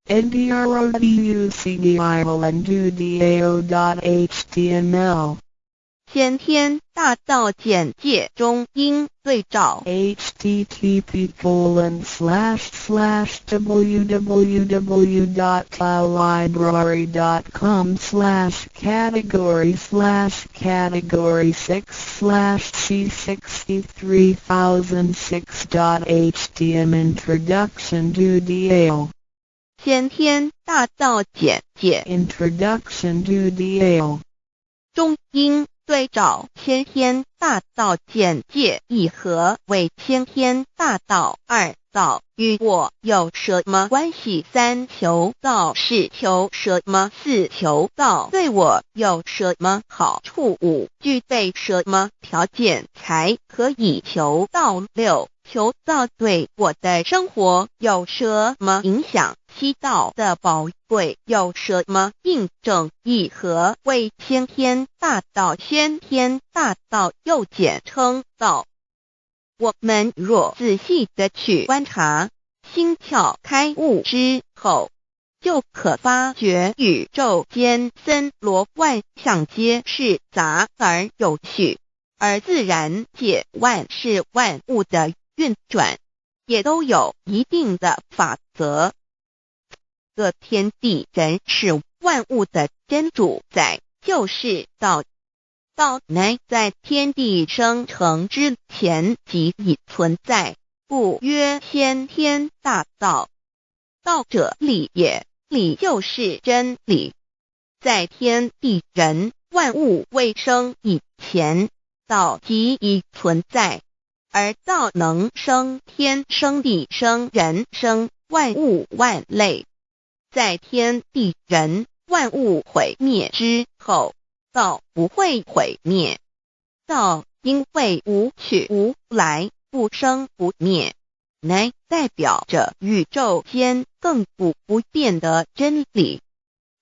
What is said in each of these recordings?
ndroducdiolendudiao.html 先天大道简介中应对照 http://www.cloudlibrary.com/category/category6/c63006.htm Introduction to DAO 先天大道简介 Introduction to DAO 中应对照先天大道简介一和为先天大道二道与我有什么关系？三求道是求什么？四求道对我有什么好处？五具备什么条件才可以求道？六求道对我的生活有什么影响？七道的宝贵有什么印证？一和为先天大道，先天大道又简称道。我们若仔细地去观察，心窍开悟之后，就可发觉宇宙间森罗万象皆是杂而有序，而自然界万事万物的运转也都有一定的法则。这天地人是万物的真主宰，就是道。道乃在天地生成之前即已存在，故曰先天大道。道者理也，理就是真理。在天地人万物未生以前，道即已存在，而道能生天、生地、生人、生万物万类。在天地人万物毁灭之后，道不会毁灭。道因为无去无来，不生不灭，乃代表着宇宙间亘古不变的真理。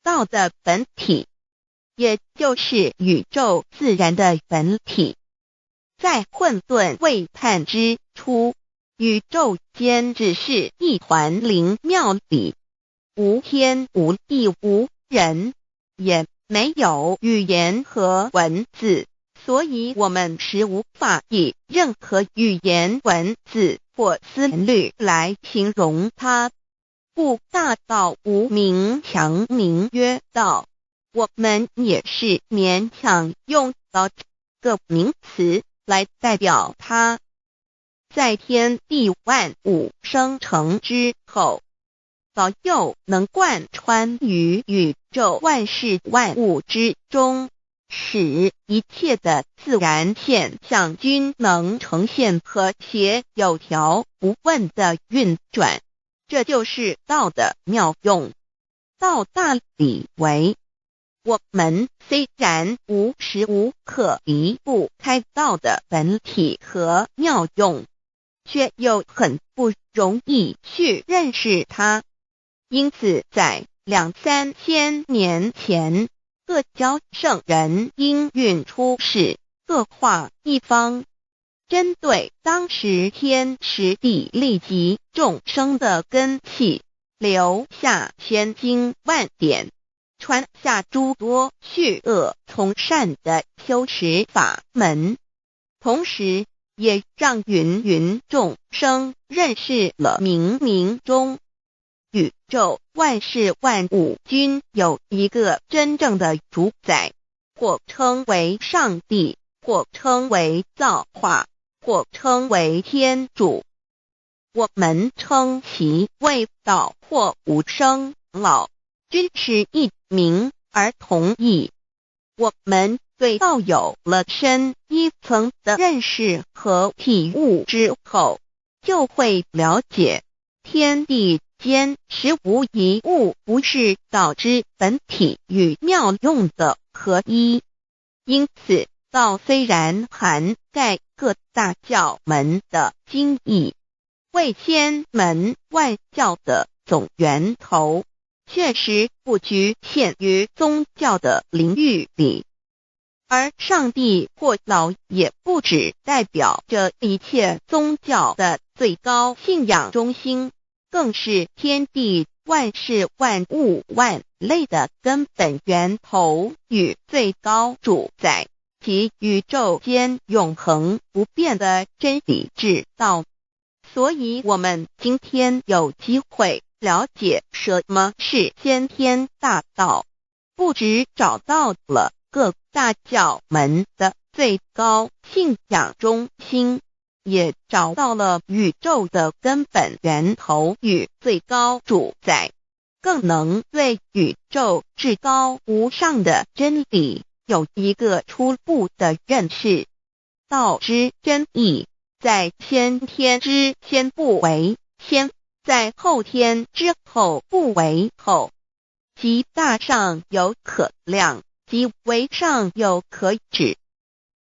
道的本体，也就是宇宙自然的本体。在混沌未判之初，宇宙间只是一团灵妙理，无天无地无人，也没有语言和文字，所以我们实无法以任何语言文字或思虑来形容它。故大道无名强名曰道，我们也是勉强用到这个名词来代表它。在天地万物生成之后，道又能贯穿于宇宙万事万物之中，使一切的自然现象均能呈现和谐有条不紊的运转。这就是道的妙用。道大理为，我们虽然无时无刻离不开道的本体和妙用，却又很不容易去认识它。因此在2-3千年前，各教圣人应运出世，各化一方，针对当时天时地利及众生的根器，留下千经万典，传下诸多去恶从善的修持法门，同时也让芸芸众生认识了冥冥中宇宙万事万物均有一个真正的主宰，或称为上帝，或称为造化，或称为天主。我们称其为道或无生老，均是一名而同义。我们对道有了深一层的认识和体悟之后，就会了解天地间实无一物不是道之本体与妙用的合一。因此道虽然涵盖各大教门的经义，为千门万教的总源头，确实不局限于宗教的领域里。而上帝或老也不只代表着一切宗教的最高信仰中心，更是天地万事万物万类的根本源头与最高主宰，及宇宙间永恒不变的真理之道。所以我们今天有机会了解什么是先天大道，不只找到了各大教门的最高信仰中心，也找到了宇宙的根本源头与最高主宰，更能对宇宙至高无上的真理有一个初步的认识。道之真义，在先天之先不为先，在后天之后不为后，即大上有可量，即为上有可止，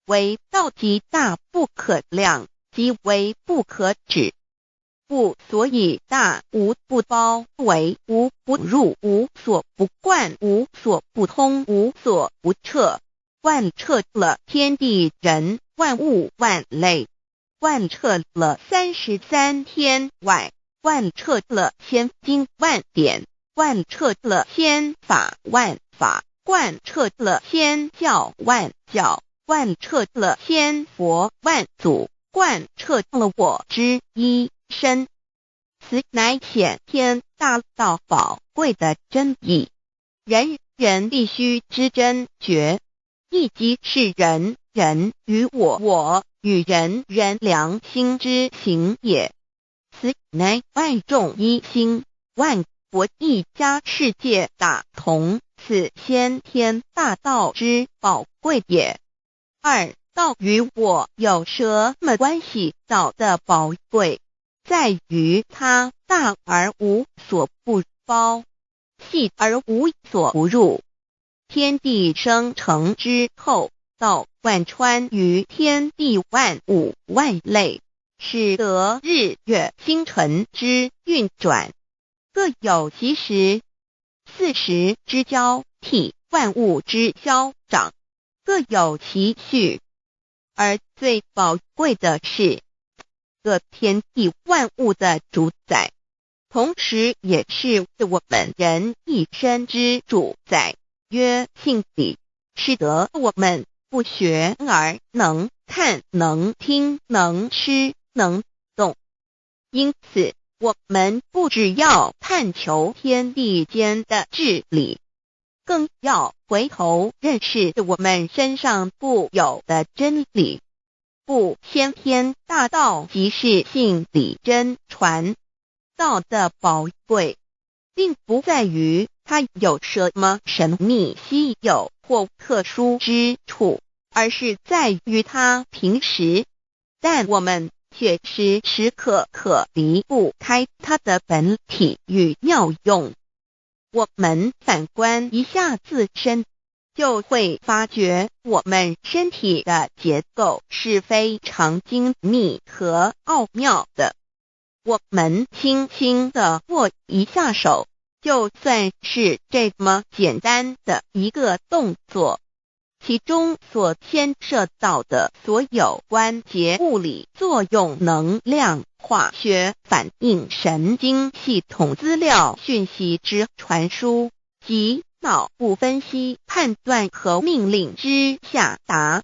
为道即大不可量，即为不可止。不所以大无不包，为无不入，无所不贯，无所不通，无所不彻，贯彻了天地人万物万类，贯彻了33天外，贯彻了千经万典，贯彻了千法万法，贯彻了千教万教，贯彻了千佛万祖，贯彻了我之一身。此乃显天大道宝贵的真义，人人必须知真觉，亦即是人人与我与人人良心之行也。此乃万众一心，万国一家，世界大同，此先天大道之宝贵也。二，道与我有什么关系？道的宝贵在于它大而无所不包，细而无所不入。天地生成之后，道贯穿于天地万物万类，使得日月星辰之运转各有其时，40之交替，万物之消长各有其序。而最宝贵的是各天地万物的主宰，同时也是我们人一生之主宰，曰性理，使得我们不学而能看，能听，能吃，能动。因此我们不只要探求天地间的治理，更要回头认识我们身上固有的真理。不，先天大道即是性理真传。道的宝贵并不在于它有什么神秘稀有或特殊之处，而是在于它平时，但我们却时时刻刻离不开它的本体与妙用。我们反观一下自身，就会发觉我们身体的结构是非常精密和奥妙的。我们轻轻地握一下手，就算是这么简单的一个动作，其中所牵涉到的所有关节物理作用、能量、化学反应、神经系统资料讯息之传输及脑部分析、判断和命令之下达，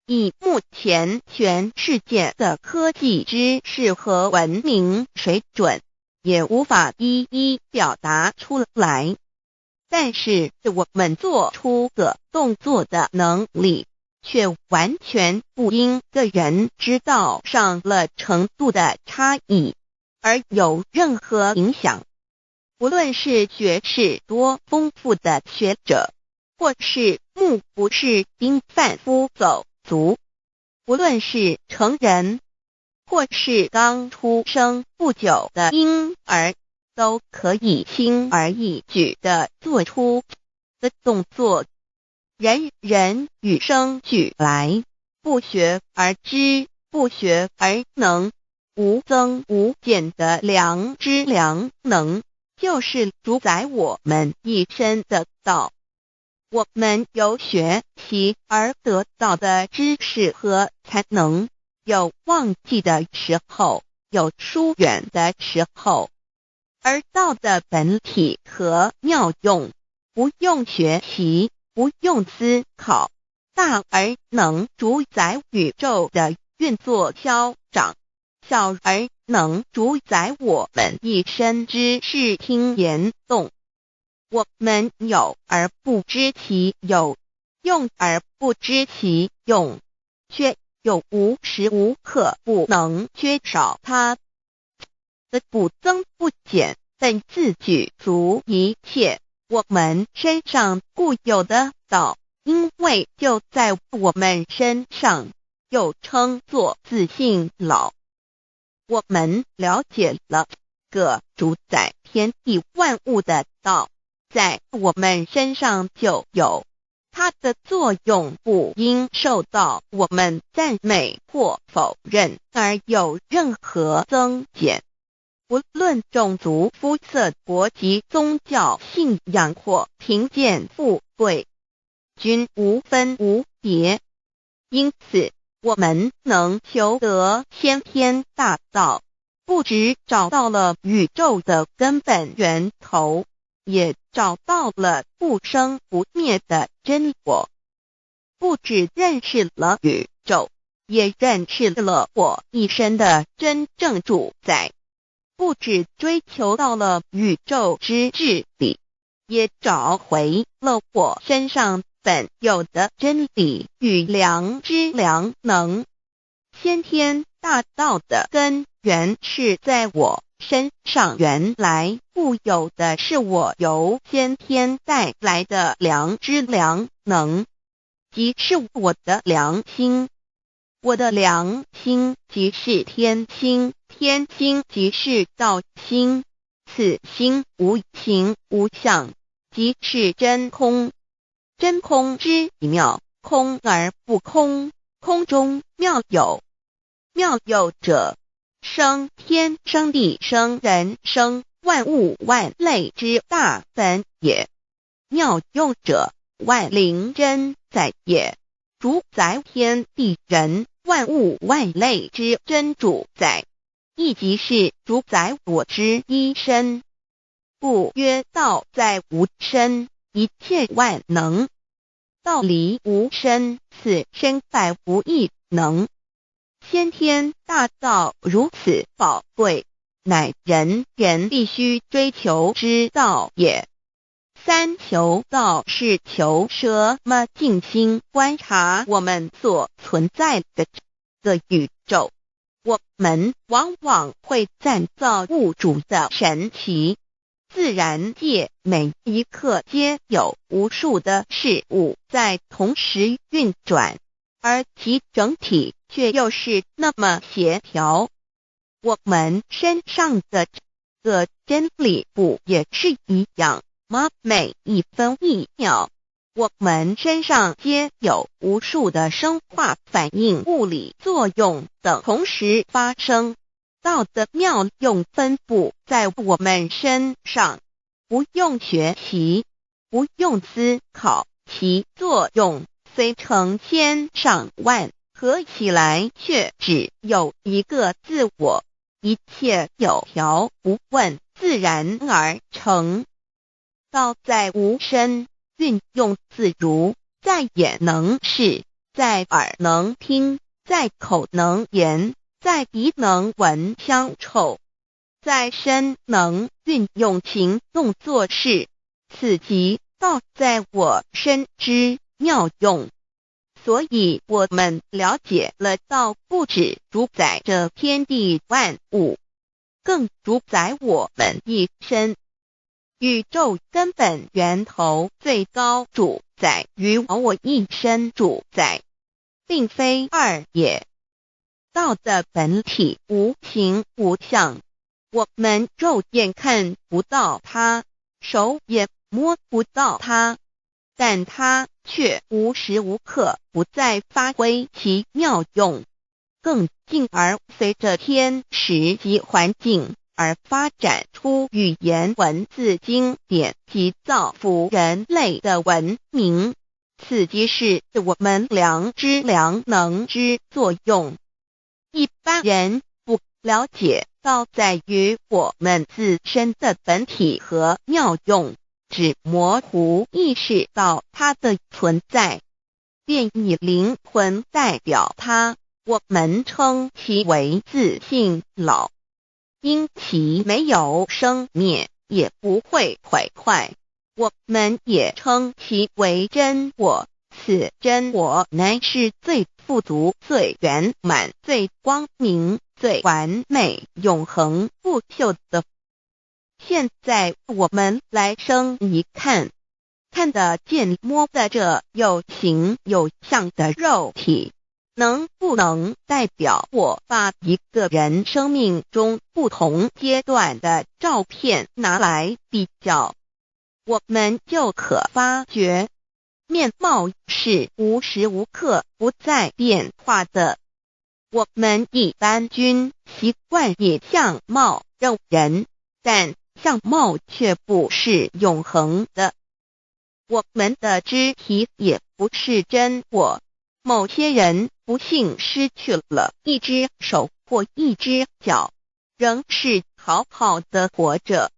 以目前全世界的科技知识和文明水准，也无法一一表达出来。但是我们做出个动作的能力，却完全不因个人知道上了程度的差异而有任何影响。无论是学识多丰富的学者，或是目不识丁贩夫走卒，无论是成人，或是刚出生不久的婴儿，都可以轻而易举地做出的动作。人人与生俱来，不学而知，不学而能，无增无减的良知良能，就是主宰我们一生的道。我们有学习而得到的知识和才能，有忘记的时候，有疏远的时候，而道的本体和妙用，不用学习，不用思考，大而能主宰宇宙的运作消长，小而能主宰我们一生之视听言动。我们有而不知其有，用而不知其用，却又无时无刻不能缺少它的不增不减，本自具足一切我们身上固有的道，因为就在我们身上，又称作自性老。我们了解了个主宰天地万物的道，在我们身上就有，它的作用不应受到我们赞美或否认而有任何增减。无论种族、肤色、国籍、宗教信仰或贫贱富贵，均无分无别。因此，我们能求得先天大道，不只找到了宇宙的根本源头，也找到了不生不灭的真我。不只认识了宇宙，也认识了我一生的真正主宰。不只追求到了宇宙之至理，也找回了我身上本有的真理与良知良能。先天大道的根源是在我身上，原来固有的是我由先天带来的良知良能，即是我的良心。我的良心即是天心，天心即是道心，此心无形无相，即是真空。真空之妙，空而不空，空中妙有。妙有者，生天生地生人生万物万类之大本也。妙用者，万灵真在也，主宰天地人万物万类之真主宰，亦即是主宰我之一身。故曰道在无身，一切万能。道离无身，此身在无一能。先天大道如此宝贵，乃人人必须追求之道也。三求道是求什么？静心观察我们所存在的这个宇宙，我们往往会赞造物主的神奇。自然界每一刻皆有无数的事物在同时运转，而其整体却又是那么协调。我们身上的这个真理不也是一样吗？每一分一秒，我们身上皆有无数的生化反应、物理作用等同时发生。道的妙用分布在我们身上，不用学习，不用思考，其作用虽成千上万，合起来却只有一个自我，一切有条不紊，自然而成。道在无身，运用自如，在眼能视，在耳能听，在口能言，在鼻能闻香臭，在身能运用行动做事，此即道在我身之妙用。所以我们了解了道不只主宰着天地万物，更主宰我们一生。宇宙根本源头最高主宰与我一生主宰，并非二也。道的本体无形无相，我们肉眼看不到它，手也摸不到它，但它却无时无刻不在发挥其妙用，更进而随着天时及环境而发展出语言文字经典及造福人类的文明，此即是我们良知良能之作用。一般人不了解道在于我们自身的本体和妙用，只模糊意识到它的存在，便以灵魂代表它，我们称其为自性老。因其没有生灭，也不会毁坏，我们也称其为真我。此真我乃是最富足、最圆满、最光明、最完美、永恒不朽的。现在我们来生一看，看得见摸得着有形有相的肉体，能不能代表我把一个人生命中不同阶段的照片拿来比较，我们就可发觉面貌是无时无刻不在变化的。我们一般均习惯以相貌认人，但相貌却不是永恒的。我们的肢体也不是真我，某些人不幸失去了一只手或一只脚，仍是好好的活着。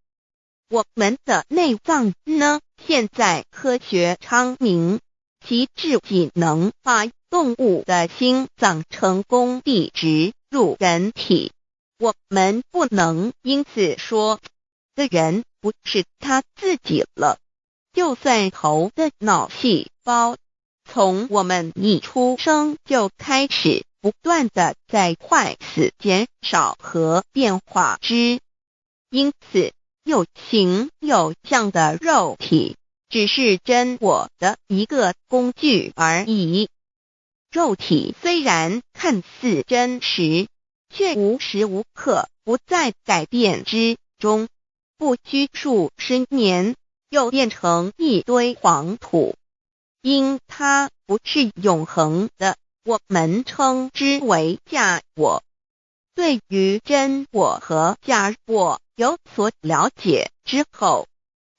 我们的内脏呢？现在科学昌明，其自己能把动物的心脏成功地植入人体。我们不能因此说这人不是他自己了。就算头的脑细胞从我们一出生就开始不断的在坏死、减少和变化之，因此有形有相的肉体只是真我的一个工具而已。肉体虽然看似真实，却无时无刻不在改变之中，不拘数十年又变成一堆黄土。因它不是永恒的，我们称之为假我。对于真我和假我有所了解之后，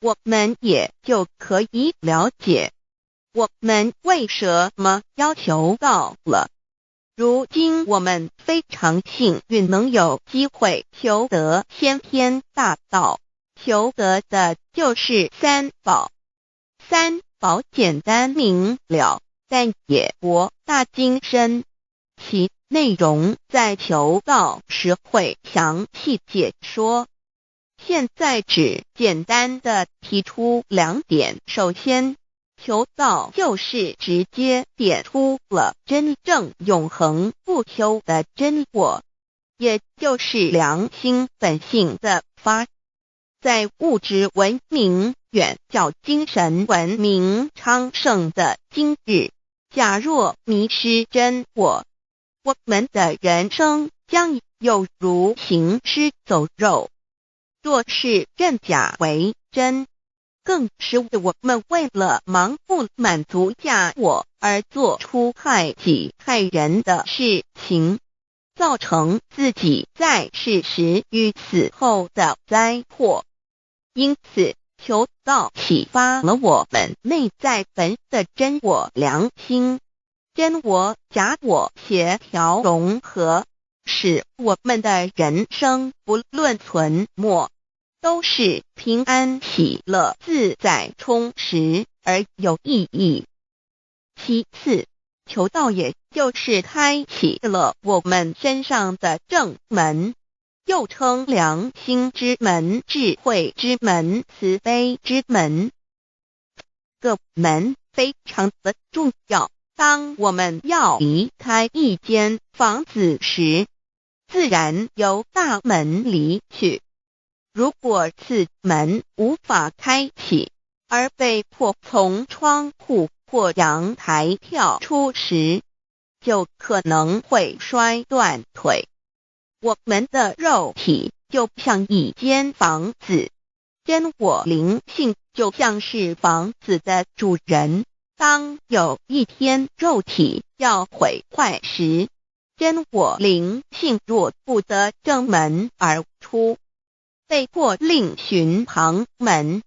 我们也就可以了解我们为什么要求到了。如今我们非常幸运能有机会求得先天大道，求得的就是三宝。三宝简单明了，但也博大精深，其内容在求道时会详细解说。现在只简单的提出两点。首先，求道就是直接点出了真正永恒不朽的真我，也就是良心本性的发。在物质文明远较精神文明昌盛的今日，假若迷失真我，我们的人生将有如行尸走肉。若是认假为真，更是我们为了盲目满足假我而做出害己害人的事情，造成自己在世时与死后的灾祸。因此，求道启发了我们内在本的真我良心，真我假我协调融合，使我们的人生不论存没，都是平安喜乐自在充实而有意义。其次，求道也就是开启了我们身上的正门，又称良心之门、智慧之门、慈悲之门。这个门非常的重要。当我们要离开一间房子时，自然由大门离去。如果此门无法开启，而被迫从窗户或阳台跳出时，就可能会摔断腿。我们的肉体就像一间房子，真我灵性就像是房子的主人。当有一天肉体要毁坏时，真我灵性若不得正门而出，被迫另寻旁门，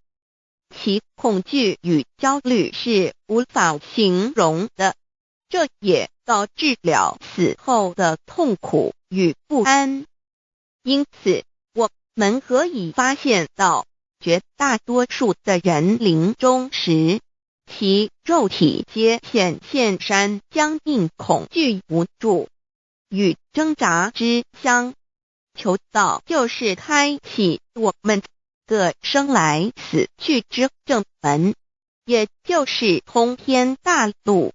其恐惧与焦虑是无法形容的，这也导致了死后的痛苦与不安。因此，我们可以发现到，绝大多数的人临终时，其肉体皆显现山僵硬、恐惧、无助与挣扎之相。求道就是开启我们个生来死去之正门，也就是通天大路。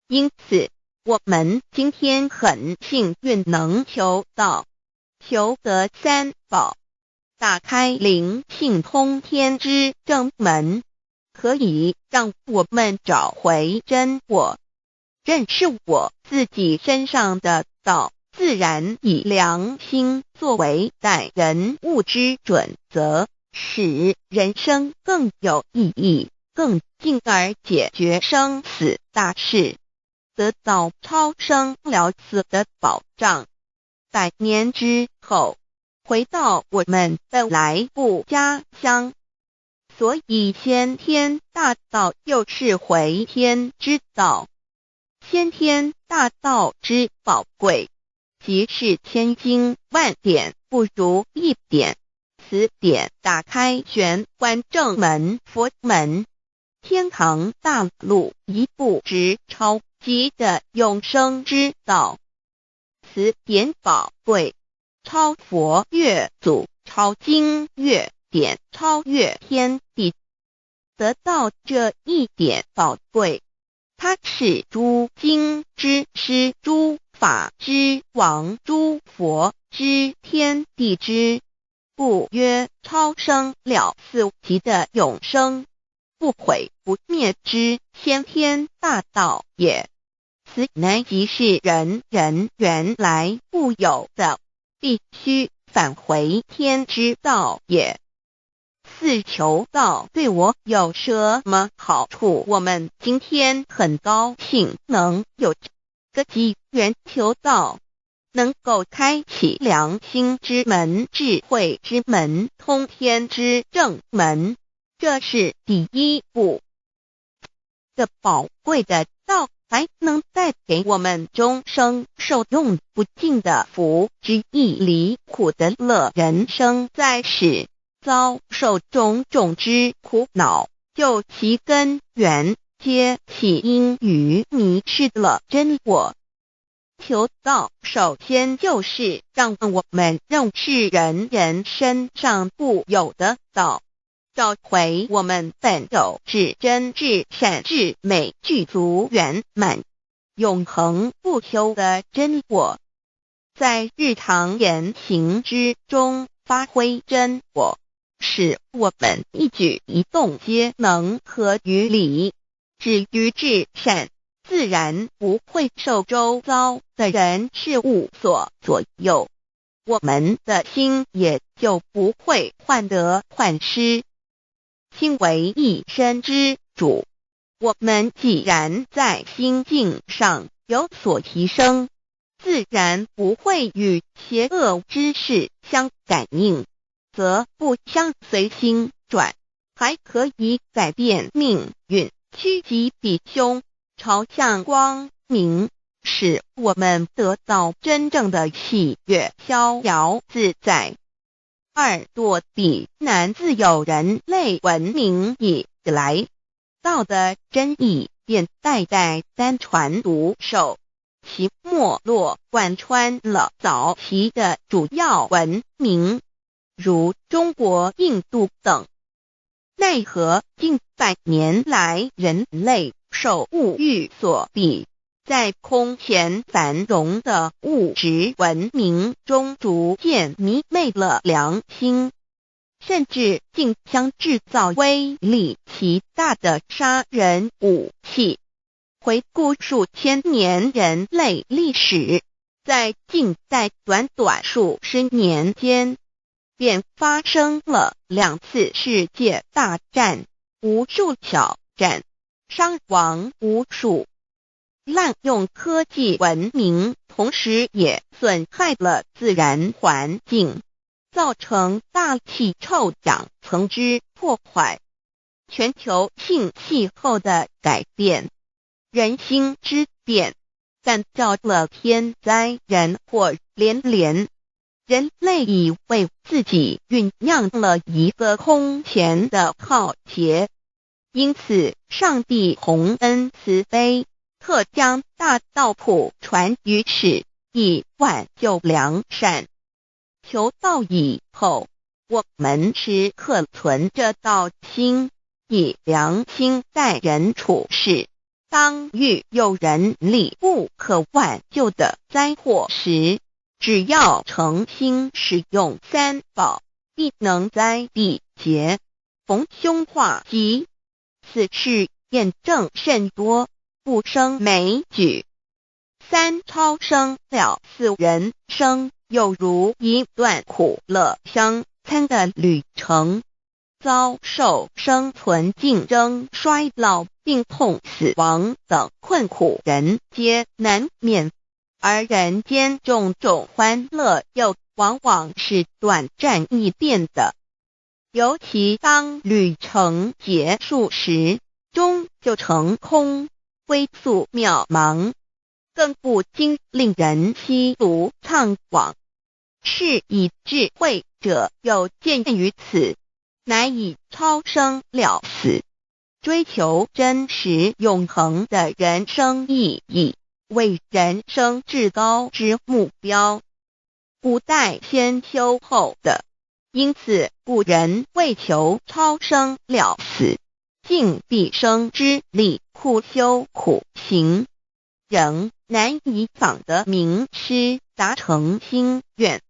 因此，我们今天很幸运能求道，求得三宝，打开灵性通天之正门，可以让我们找回真我，认识我自己身上的道，自然以良心作为待人物之准则，使人生更有意义，更进而解决生死大事，得到超生了死的保障。100年之后，回到我们的来故家乡。所以先天大道又是回天之道。先天大道之宝贵，即是千经万典不如一点。此典打开玄关正门佛门，天堂大路一步直超级的永生之道。此典宝贵，超佛越祖，超经越典，超越天地。得到这一点宝贵，它是诸经之师，诸法之王，诸佛之天地之故曰超生了死级的永生，不毁不灭之先天大道也。此乃即是人人原来固有的，必须返回天之道也。四求道对我有什么好处？我们今天很高兴能有这个机缘求道，能够开启良心之门、智慧之门、通天之正门，这是第一步。这宝贵的道还能带给我们终生受用不尽的福之益，离苦的乐。人生在世，遭受种种之苦恼，就其根源皆起因于迷失了真我。求道首先就是让我们认识人人身上固有的道，找回我们本有至真至善至美具足圆满永恒不朽的真我，在日常言行之中发挥真我，使我们一举一动皆能合于理，止于至善，自然不会受周遭的人事物所左右，我们的心也就不会患得患失。心为一身之主，我们既然在心境上有所提升，自然不会与邪恶之事相感应，则不相随心转，还可以改变命运，趋吉避凶，朝向光明，使我们得到真正的喜悦，逍遥自在。2堕彼难自有人类文明以来，道的真意便代代单传独授，其没落贯穿了早期的主要文明，如中国、印度等。奈何近100年来，人类受物欲所逼，在空前繁荣的物质文明中逐渐迷昧了良心，甚至竟将制造威力极大的杀人武器。回顾数千年人类历史，在近代短短数十年间，便发生了2次世界大战，无数小战，伤亡无数。滥用科技文明，同时也损害了自然环境，造成大气臭氧层之破坏，全球性气候的改变，人心之变，干造了天灾人祸连连。人类已为自己酝酿了一个空前的浩劫，因此上帝洪恩慈悲，特将大道谱传于世，以挽救良善。求道以后，我们时刻存着道心，以良心待人处事。当遇有人力不可挽救的灾祸时，只要诚心使用三宝，必能灾必结，逢凶化吉。此事验证甚多，不胜枚举。三超生了四人生，有如一段苦乐相参的旅程，遭受生存竞争、衰老、病痛、死亡等困苦，人皆难免。而人间种种欢乐又往往是短暂易变的，尤其当旅程结束时，终就成空，归宿渺茫，更不禁令人凄独怅惘。是以智慧者有见于此，乃以超生了死，追求真实永恒的人生意义为人生至高之目标，不待先修后的。因此古人为求超生了死，尽毕生之力苦修苦行，仍难以访得名师达成心愿。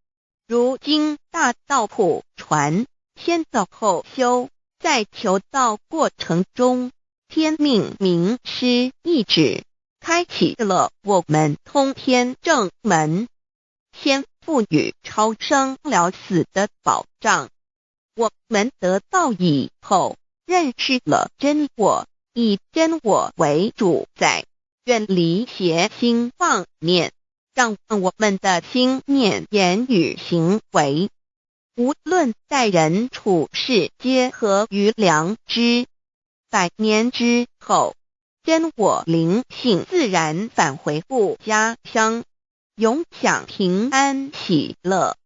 如今大道谱传，先道后修，在求道过程中，天命名师一指，开启了我们通天正门，先赋予超生了死的保障。我们得道以后，认识了真我，以真我为主宰，远离邪心妄念，让我们的心念、言语、行为，无论待人处事，皆合于良知。100年之后，真我灵性自然返回故家乡，永享平安喜乐。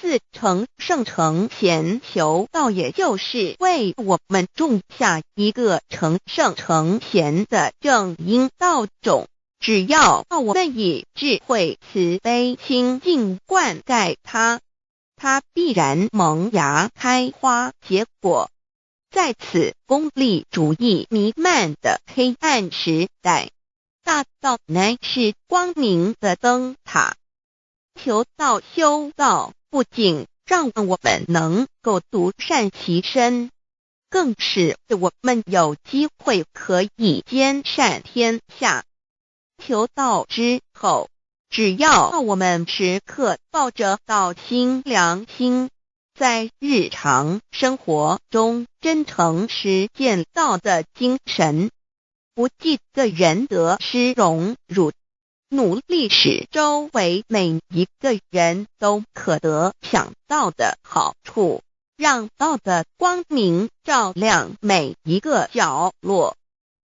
4成圣成贤求道，也就是为我们种下一个成圣成贤的正因道种。只要我们以智慧慈悲心境灌溉它，它必然萌芽开花结果。在此功利主义弥漫的黑暗时代，大道乃是光明的灯塔。求道修道，不仅让我们能够独善其身，更使我们有机会可以兼善天下。求道之后，只要我们时刻抱着道心良心，在日常生活中真诚实践道的精神，不计个人得失荣辱，努力使周围每一个人都可得享到的好处，让道的光明照亮每一个角落，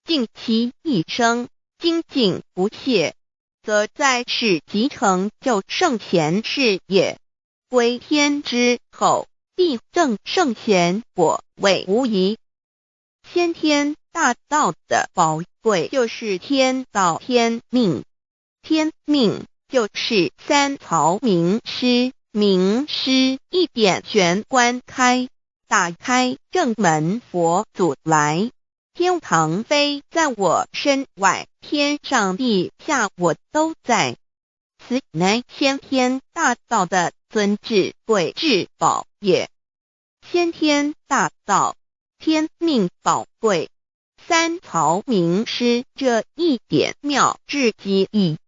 尽其一生精进不懈，则在世即成就圣贤事业，归天之后，必证圣贤果位无疑。先天大道的宝贵就是天道天命，天命就是三曹名师，名师一点玄关开，打开正门佛祖来。天堂非在我身外，天上地下我都在。此乃先天大道的尊至贵至宝也。先天大道，天命宝贵，三曹名师这一点妙至极意，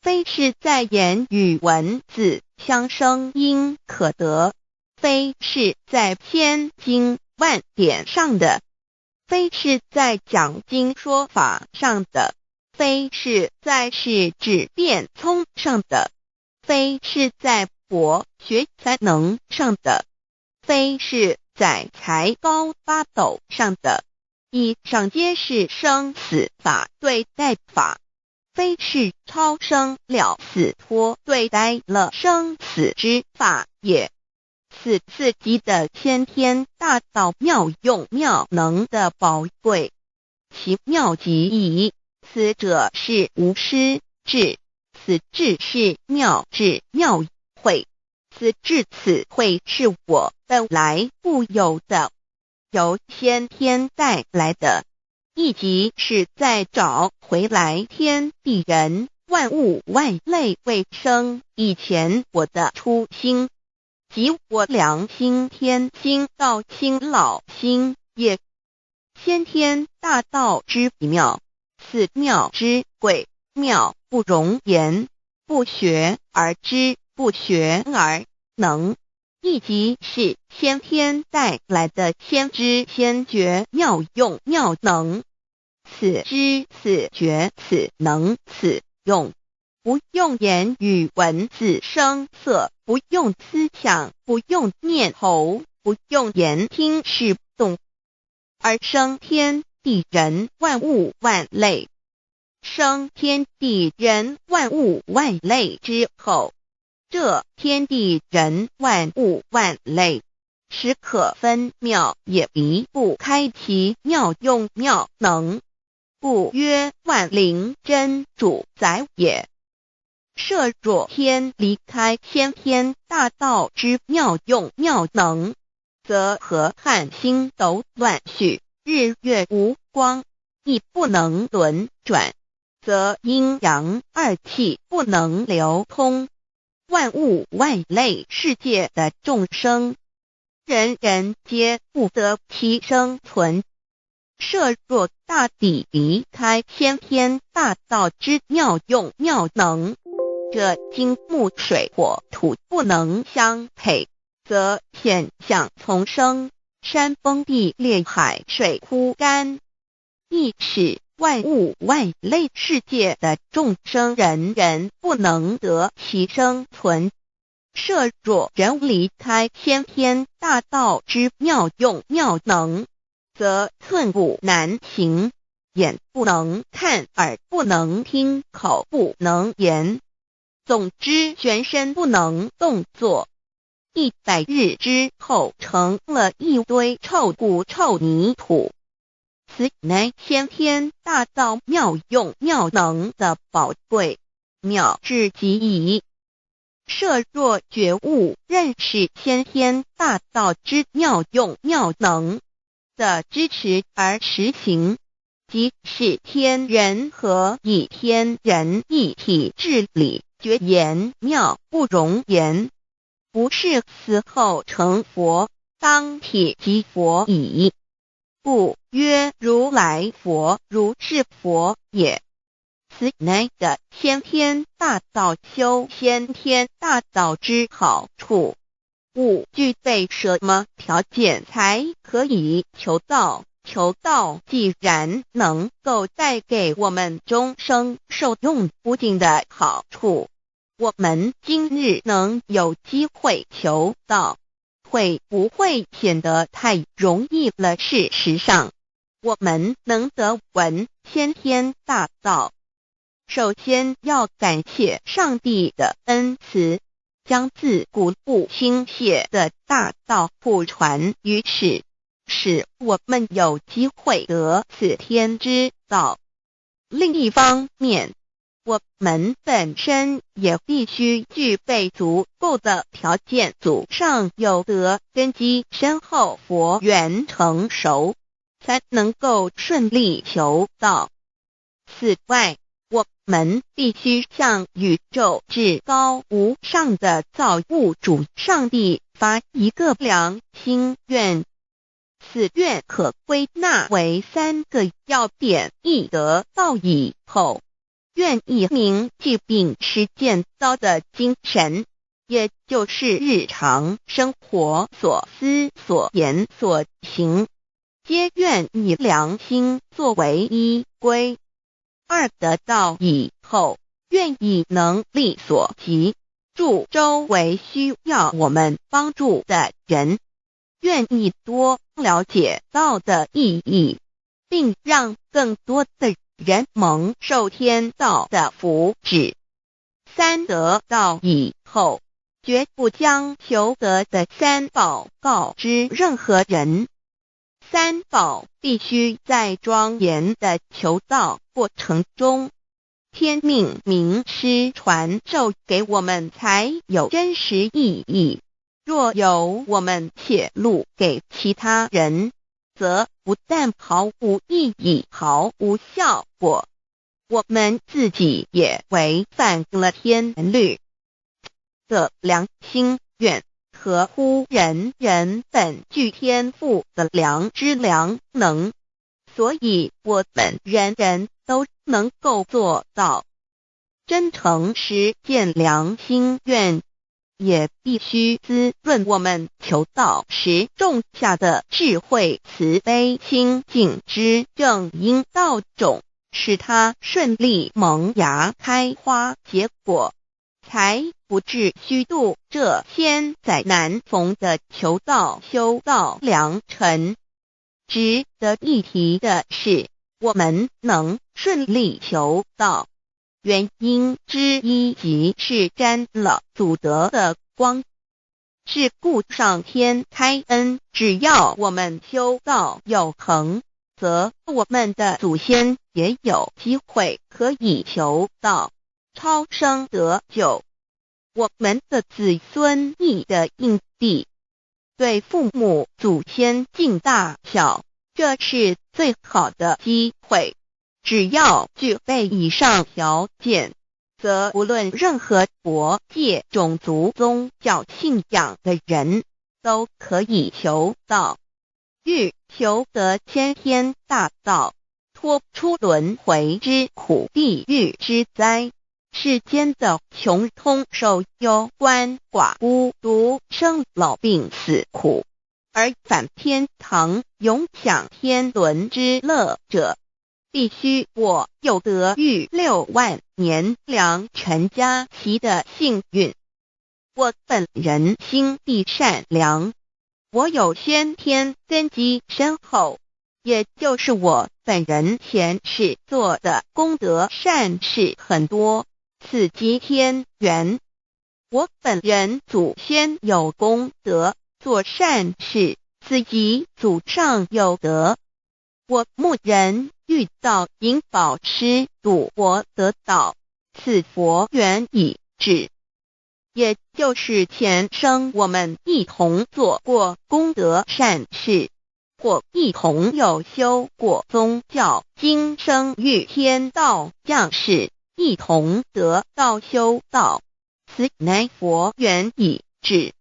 非是在言语文字相声音可得，非是在千经万典上的，非是在讲经说法上的，非是在世智辩聪上的，非是在博学才能上的，非是在才高八斗上的。以上皆是生死法对待法，非是超生了死脱对待了生死之法也。此自己的先天大道妙用妙能的宝贵，其妙极矣。此者是无师智，此智是妙智妙慧，此智此慧是我本来固有的，由先天带来的，亦即是在找回来天地人万物万类未生以前我的初心，即我良心天心道心老心也。先天大道之妙，此妙之贵，妙不容言，不学而知，不学而能，亦即是先天带来的先知先觉妙用妙能。此知此觉此能此用，不用言语文字声色，不用思想，不用念头，不用言听是动，而生天地人万物万类。生天地人万物万类之后，这天地人万物万类实可分妙，也离不开其妙用妙能，故曰万灵真主宰也。设若天离开先天大道之妙用妙能，则河汉星斗乱序，日月无光，亦不能轮转，则阴阳二气不能流通，万物万类世界的众生，人人皆不得其生存。设若大地离开先天大道之妙用妙能，这金木水火土不能相配，则现象丛生，山崩地裂，海水枯干，亦使万物万类世界的众生人人不能得其生存。设若人离开先天大道之妙用妙能，则寸步难行，眼不能看，耳不能听，口不能言，总之全身不能动作。100日之后，成了一堆臭骨臭泥土。此乃先天大道妙用妙能的宝贵，妙至极矣。设若觉悟认识先天大道之妙用妙能的支持而实行，即是天人合一，天人一体治理，绝言妙不容言，不是死后成佛，当体即佛矣。故曰如来佛，如是佛也。此乃的先天大道修先天大道之好处。勿具备什么条件才可以求道？求道既然能够带给我们终生受用不尽的好处，我们今日能有机会求道，会不会显得太容易了？事实上，我们能得闻先天大道，首先要感谢上帝的恩慈，将自古不倾泻的大道普传于世，使我们有机会得此天之道。另一方面，我们本身也必须具备足够的条件，祖上有德，根基深厚，佛缘成熟，才能够顺利求道。此外，我们必须向宇宙至高无上的造物主上帝发一个良心愿，此愿可归纳为3个要点：一得道以后，愿以明记并实践道的精神，也就是日常生活所思所言所行，皆愿以良心作为依归。2得道以后，愿以能力所及，助周围需要我们帮助的人，愿意多了解道的意义，并让更多的人蒙受天道的福祉。三得道以后，绝不将求得的三宝告知任何人。三宝必须在庄严的求道过程中，天命名师传授给我们才有真实意义。若由我们泄露给其他人，则不但毫无意义、毫无效果，我们自己也违反了天律。的良心愿合乎人人本具天赋的良知良能，所以我们人人都能够做到。真诚实践良心愿，也必须滋润我们求道时种下的智慧、慈悲、清净之正因道种，使它顺利萌芽、开花结果，才不至虚度这千载难逢的求道修道良辰。值得一提的是，我们能顺利求道，原因之一即是沾了祖德的光。是故上天开恩，只要我们修道有恒，则我们的祖先也有机会可以求道超生得救。我们的子孙亦的印地，对父母祖先尽大孝，这是最好的机会。只要具备以上条件，则无论任何国界、种族、宗教信仰的人，都可以求道。欲求得先天大道，脱出轮回之苦、地狱之灾，世间的穷通受忧、鳏寡孤独、生老病死苦，而返天堂永享天伦之乐者，必须我有得遇6万年良辰佳期的幸运。我本人心地善良，我有先天根基深厚，也就是我本人前世做的功德善事很多，此即天缘。我本人祖先有功德，做善事，此即祖上有德。我牧人遇到引导师度我得道，此佛缘已至。也就是前生我们一同做过功德善事，或一同有修过宗教，今生遇天道降世，一同得道修道，此乃佛缘已至。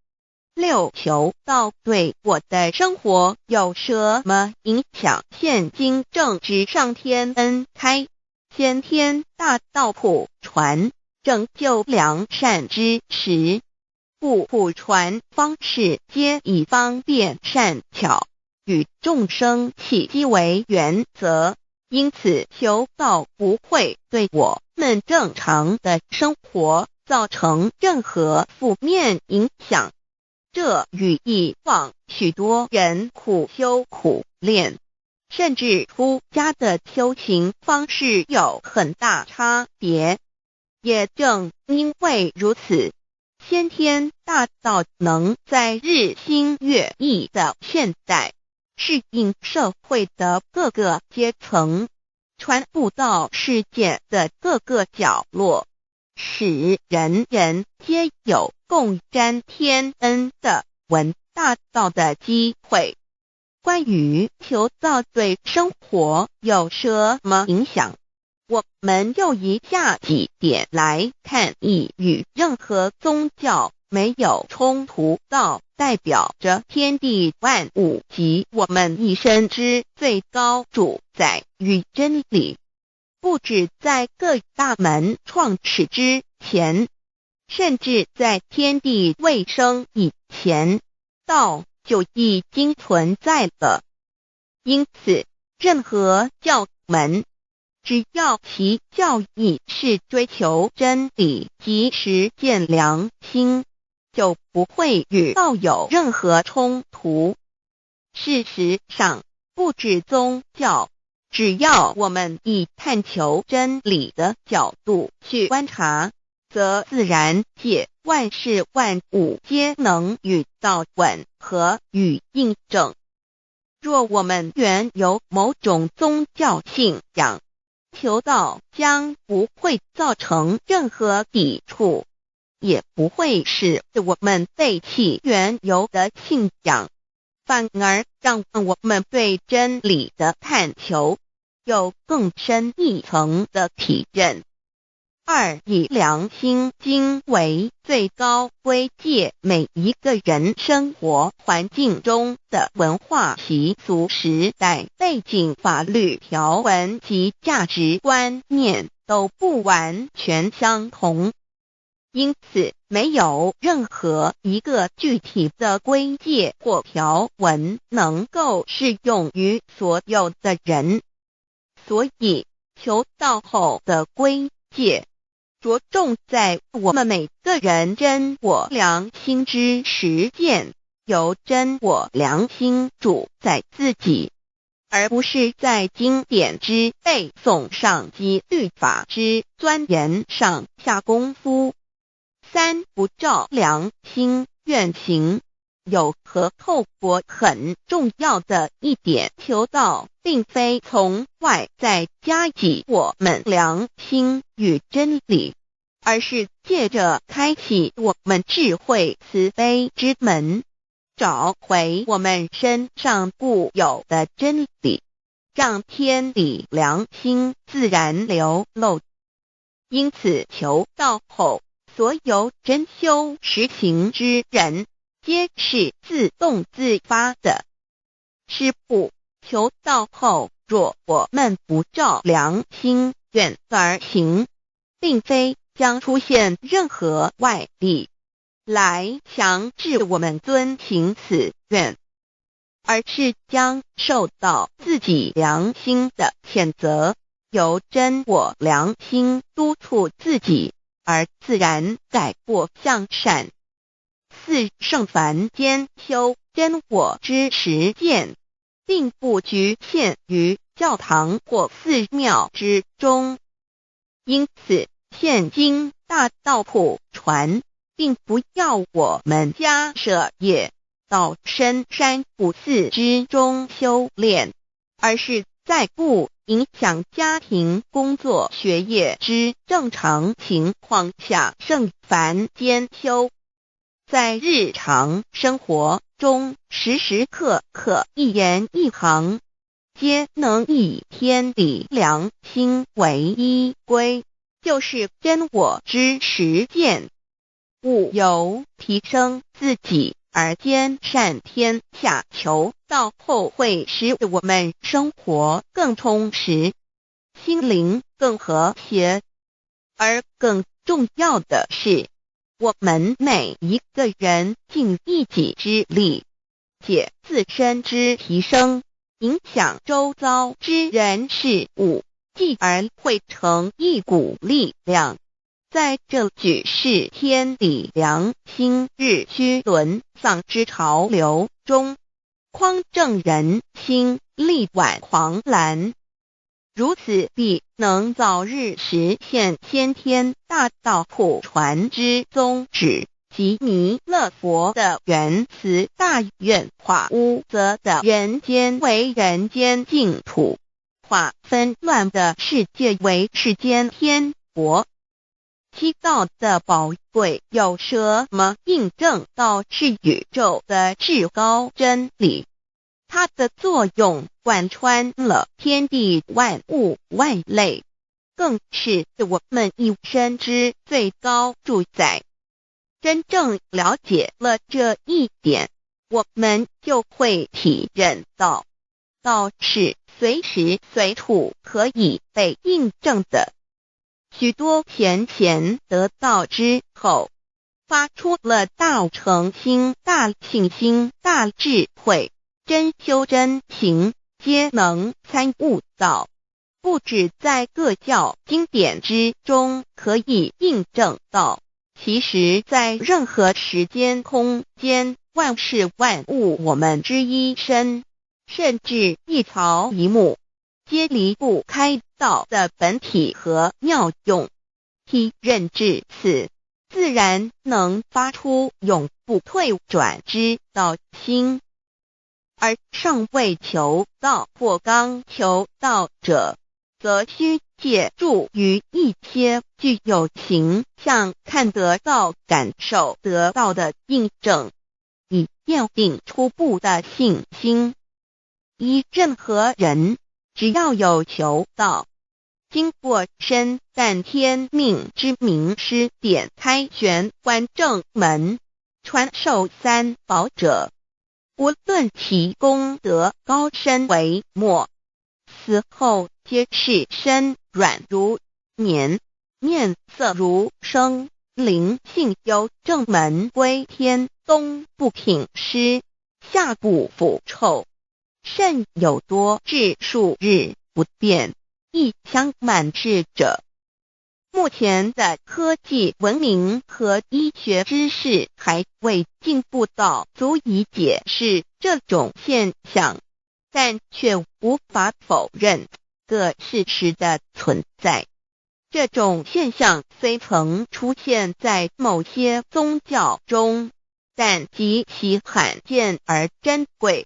6求道对我的生活有什么影响？现今正值上天恩开，先天大道普传，拯救良善之时，故普传方式皆以方便善巧，与众生契机为原则，因此求道不会对我们正常的生活造成任何负面影响。这与以往许多人苦修苦练，甚至出家的修行方式有很大差别。也正因为如此，先天大道能在日新月异的现代，适应社会的各个阶层，传布到世界的各个角落，使人人皆有共沾天恩的闻大道的机会。关于求道对生活有什么影响，我们就以下几点来看，亦与任何宗教没有冲突，道代表着天地万物及我们一生之最高主宰与真理。不止在各大门创始之前，甚至在天地未生以前，道就已经存在了。因此，任何教门，只要其教义是追求真理及实践良心，就不会与道有任何冲突。事实上，不止宗教，只要我们以探求真理的角度去观察，则自然界万事万物皆能与道吻合与印证。若我们原有某种宗教信仰，求道将不会造成任何抵触，也不会使我们背弃原有的信仰，反而让我们对真理的探求有更深一层的体认。二，以良心经为最高规戒每一个人生活环境中的文化习俗、时代背景、法律条文及价值观念都不完全相同，因此没有任何一个具体的规戒或条文能够适用于所有的人。所以求道后的规戒着重在我们每个人真我良心之实践，由真我良心主宰自己，而不是在经典之背诵上及律法之钻研上下功夫。三，不照良心愿行。有和透过很重要的一点，求道并非从外在加给我们良心与真理，而是借着开启我们智慧慈悲之门，找回我们身上固有的真理，让天理良心自然流露。因此求道后，所有真修实行之人皆是自动自发的。是不，求道后，若我们不照良心愿而行，并非将出现任何外力来强制我们遵行此愿，而是将受到自己良心的谴责，由真我良心督促自己，而自然改过向善。四，圣凡间修真我之实践，并不局限于教堂或寺庙之中。因此，现今大道普传，并不要我们家舍业到深山古寺之中修炼，而是在不影响家庭、工作、学业之正常情况下圣凡间修。在日常生活中，时时刻刻一言一行，皆能以天理良心为依归，就是真我之实践。务由提升自己而兼善天下，求道后会使我们生活更充实，心灵更和谐。而更重要的是，我们每一个人尽一己之力，借自身之提升，影响周遭之人事物，继而汇成一股力量，在这举世天理良心日趋沦丧之潮流中，匡正人心，力挽狂澜。如此必能早日实现先天大道普传之宗旨，及弥勒佛的原慈大愿，化污浊的人间为人间净土，化纷乱的世界为世间天国。七道的宝贵有什么印证道是宇宙的至高真理？它的作用贯穿了天地万物万类，更是我们一生之最高主宰。真正了解了这一点，我们就会体认到，道是随时随处可以被印证的。许多贤贤得道之后，发出了大诚心、大信心、大智慧，真修真行，皆能参悟到，不只在各教经典之中可以印证到，其实在任何时间空间、万事万物我们之一身，甚至一草一木，皆离不开道的本体和妙用。体认至此，自然能发出永不退转之道心。而尚未求道或刚求道者，则需借助于一些具有形象看得到、感受得到的印证，以奠定初步的信心。依任何人，只要有求道，经过身但天命之名师点开玄关正门，传授三宝者，无论其功德高深为末，死后皆是身软如棉，面色如生，灵性由正门归天，东不品湿，下不腐臭，甚有多至数日不变，亦相满世者。目前的科技文明和医学知识还未进步到足以解释这种现象，但却无法否认个事实的存在。这种现象虽曾出现在某些宗教中，但极其罕见而珍贵，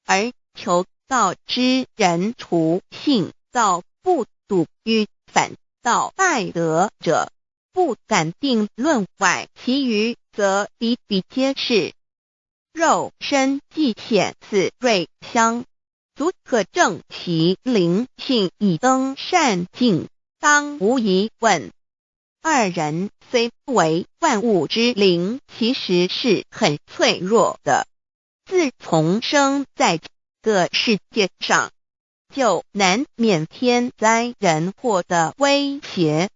而求道之人除信道不笃于反道拜德者，不敢定论外，其余则比比皆是。肉身既显似瑞香，足可证其灵性已登善境，当无疑问。二人虽不为万物之灵，其实是很脆弱的。自从生在个世界上，就难免天灾人祸的威胁，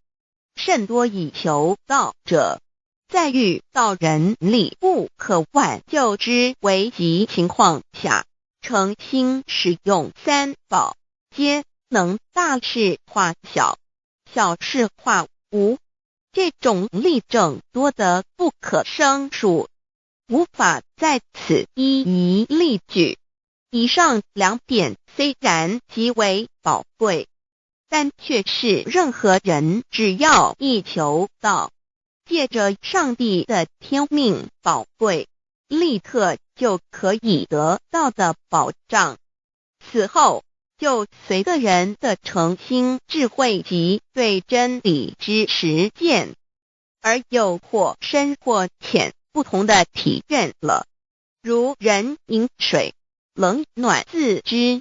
甚多以求道者，在遇到人力不可挽救之危急情况下，诚心使用三宝，皆能大事化小，小事化无。这种例证多得不可胜数，无法在此一一例举。以上两点虽然极为宝贵，但却是任何人只要一求道，借着上帝的天命宝贵，立刻就可以得到的保障。此后就随个人的诚心、智慧及对真理之实践，而有或深或浅不同的体认了。如人饮水，冷暖自知。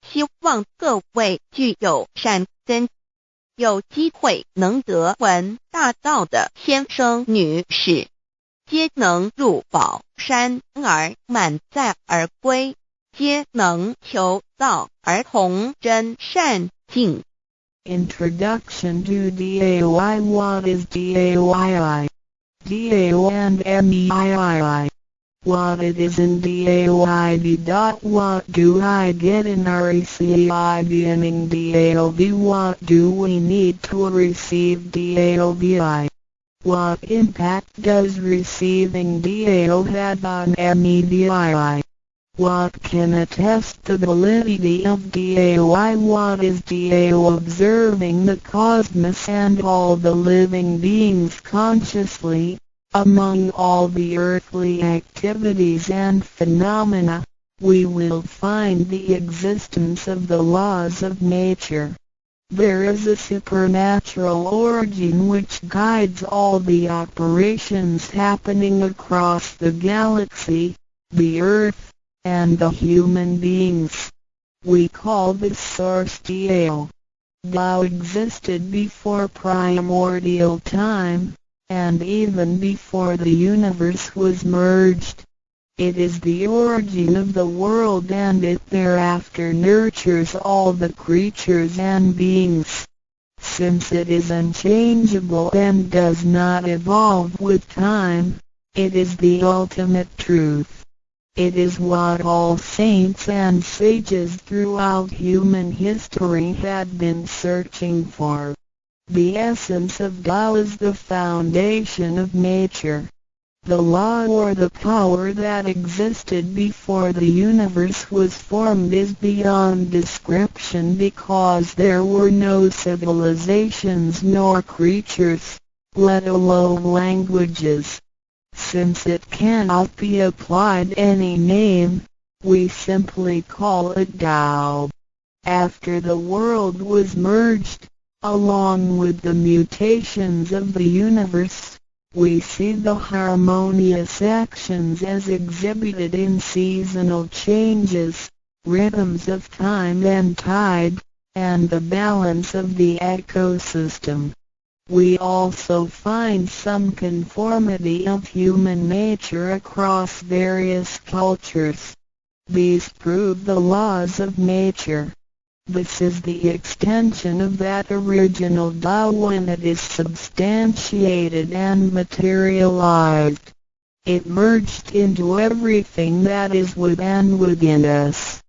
希望各位具有善根，有机会能得闻大道的先生女士，皆能入宝山而满载而归，皆能求道而同真善境。 Introduction to DAOI. What is DAOI? DAO and MEII. What it is in DAOID. What do I get in RECI beginning DAOB? What do we need to receive DAOBI? What impact does receiving DAO have on MEDII? What can attest the validity of DAOI? What is DAO? Observing the cosmos and all the living beings consciously, among all the earthly activities and phenomena, we will find the existence of the laws of nature. There is a supernatural origin which guides all the operations happening across the galaxy, the Earth, and the human beings. We call this source DAO. DAO existed before primordial time, and even before the universe was merged. It is the origin of the world, and it thereafter nurtures all the creatures and beings. Since it is unchangeable and does not evolve with time, it is the ultimate truth. It is what all saints and sages throughout human history had been searching for. The essence of Tao is the foundation of nature. The law or the power that existed before the universe was formed is beyond description because there were no civilizations nor creatures, let alone languages. Since it cannot be applied any name, we simply call it Tao. After the world was merged, along with the mutations of the universe, we see the harmonious actions as exhibited in seasonal changes, rhythms of time and tide, and the balance of the ecosystem. We also find some conformity of human nature across various cultures. These prove the laws of nature. This is the extension of that original Tao when it is substantiated and materialized. It merged into everything that is within us.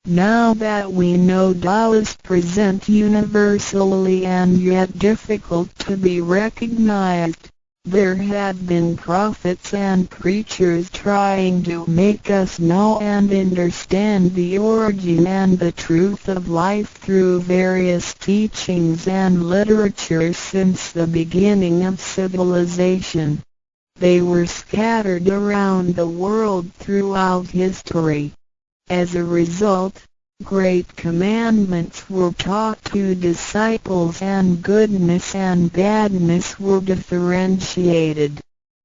Now that we know Tao is present universally and yet difficult to be recognized, there have been prophets and preachers trying to make us know and understand the origin and the truth of life through various teachings and literature since the beginning of civilization. They were scattered around the world throughout history. As a result, great commandments were taught to disciples and goodness and badness were differentiated.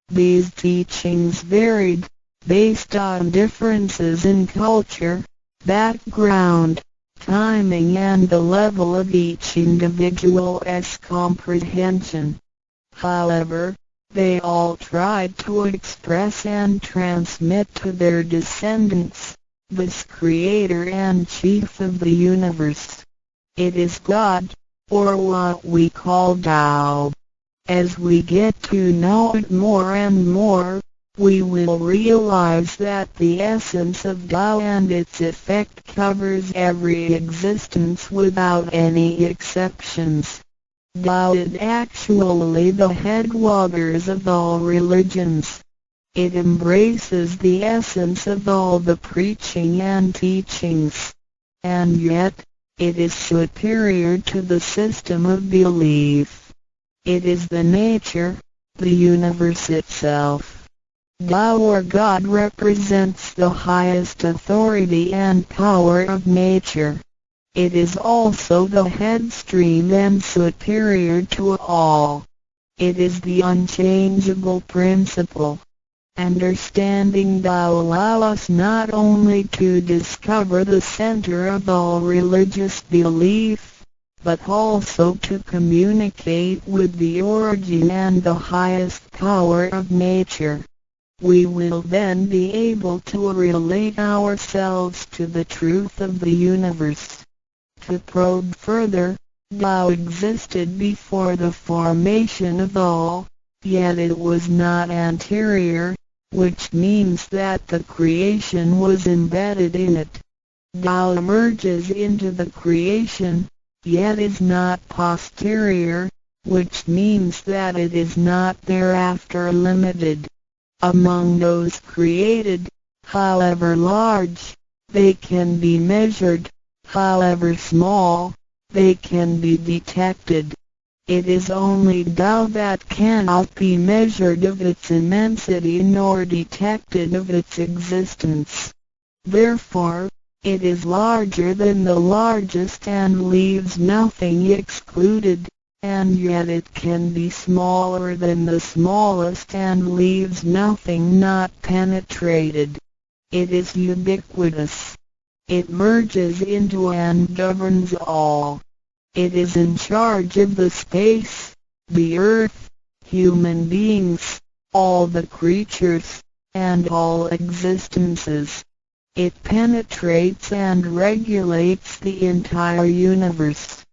These teachings varied, based on differences in culture, background, timing and the level of each individual's comprehension. However, they all tried to express and transmit to their descendants this Creator and Chief of the universe. It is God, or what we call Tao. As we get to know it more and more, we will realize that the essence of Tao and its effect covers every existence without any exceptions. Tao is actually the headwaters of all religions. It embraces the essence of all the preaching and teachings. And yet, it is superior to the system of belief. It is the nature, the universe itself. Tao or God represents the highest authority and power of nature. It is also the headstream and superior to all. It is the unchangeable principle. Understanding Tao allows us not only to discover the center of all religious belief, but also to communicate with the origin and the highest power of nature. We will then be able to relate ourselves to the truth of the universe. To probe further, Tao existed before the formation of all, yet it was not anterior, which means that the creation was embedded in it. Tao emerges into the creation, yet is not posterior, which means that it is not thereafter limited. Among those created, however large, they can be measured, however small, they can be detected. It is only Tao that cannot be measured of its immensity nor detected of its existence. Therefore, it is larger than the largest and leaves nothing excluded, and yet it can be smaller than the smallest and leaves nothing not penetrated. It is ubiquitous. It merges into and governs all. It is in charge of the space, the earth, human beings, all the creatures, and all existences. It penetrates and regulates the entire universe.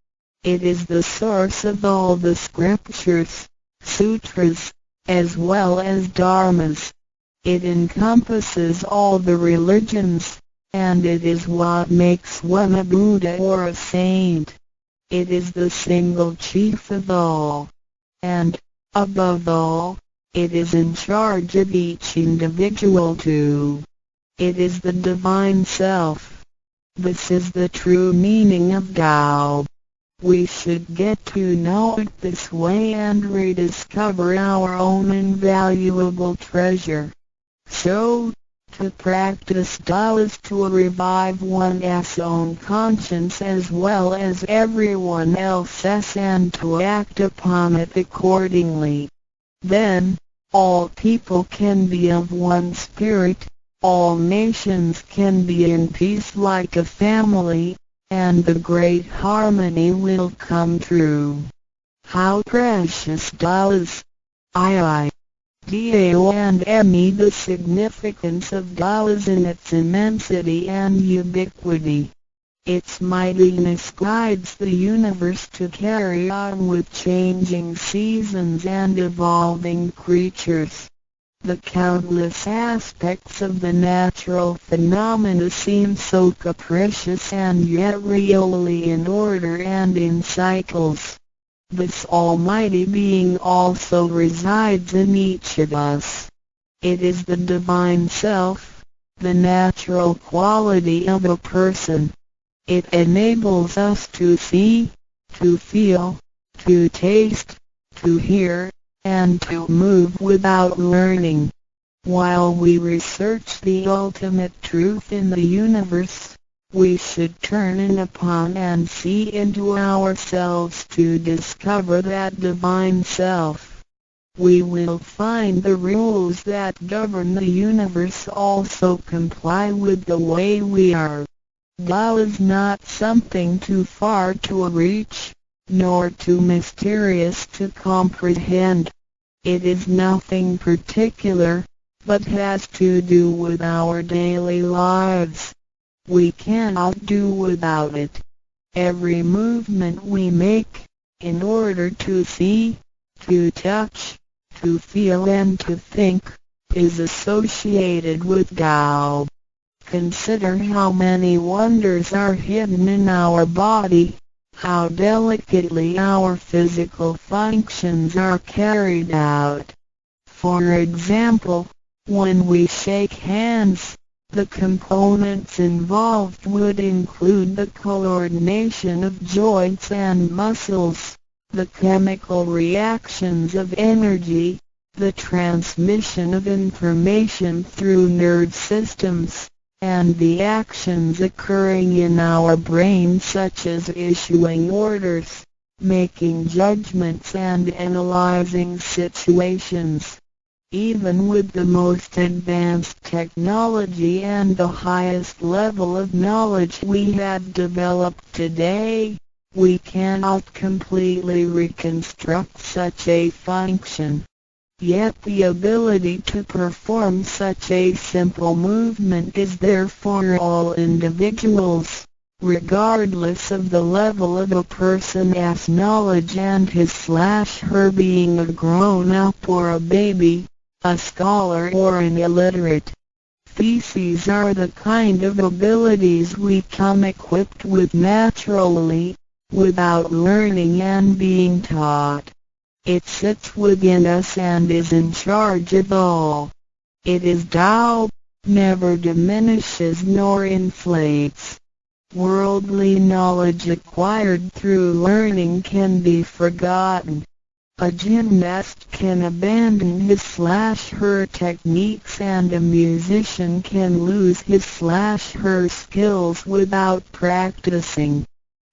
It is the source of all the scriptures, sutras, as well as dharmas. It encompasses all the religions, and it is what makes one a Buddha or a saint. It is the single chief of all. And, above all, It is in charge of each individual too. It is the Divine Self. This is the true meaning of Tao. We should get to know it this way and rediscover our own invaluable treasure. So, to practice Tao is to revive one's own conscience as well as everyone else's and to act upon it accordingly. Then, all people can be of one spirit, all nations can be in peace like a family, and the great harmony will come true. How precious Tao is! Tao and Me. The significance of Tao is in its immensity and ubiquity. Its mightiness guides the universe to carry on with changing seasons and evolving creatures. The countless aspects of the natural phenomena seem so capricious and yet really in order and in cycles. This almighty being also resides in each of us. It is the Divine Self, the natural quality of a person. It enables us to see, to feel, to taste, to hear, and to move without learning. While we research the ultimate truth in the universe, we should turn in upon and see into ourselves to discover that Divine Self. We will find the rules that govern the universe also comply with the way we are. Tao is not something too far to reach, nor too mysterious to comprehend. It is nothing particular, but has to do with our daily lives. We cannot do without it. Every movement we make, in order to see, to touch, to feel and to think, is associated with Tao. Consider how many wonders are hidden in our body, how delicately our physical functions are carried out. For example, when we shake hands, the components involved would include the coordination of joints and muscles, the chemical reactions of energy, the transmission of information through nerve systems, and the actions occurring in our brain such as issuing orders, making judgments and analyzing situations. Even with the most advanced technology and the highest level of knowledge we have developed today, we cannot completely reconstruct such a function. Yet the ability to perform such a simple movement is there for all individuals, regardless of the level of a person's knowledge and his/her being a grown-up or a baby, a scholar or an illiterate. These are the kind of abilities we come equipped with naturally, without learning and being taught. It sits within us and is in charge of all. It is Tao, never diminishes nor inflates. Worldly knowledge acquired through learning can be forgotten. A gymnast can abandon his/her techniques and a musician can lose his/her skills without practicing.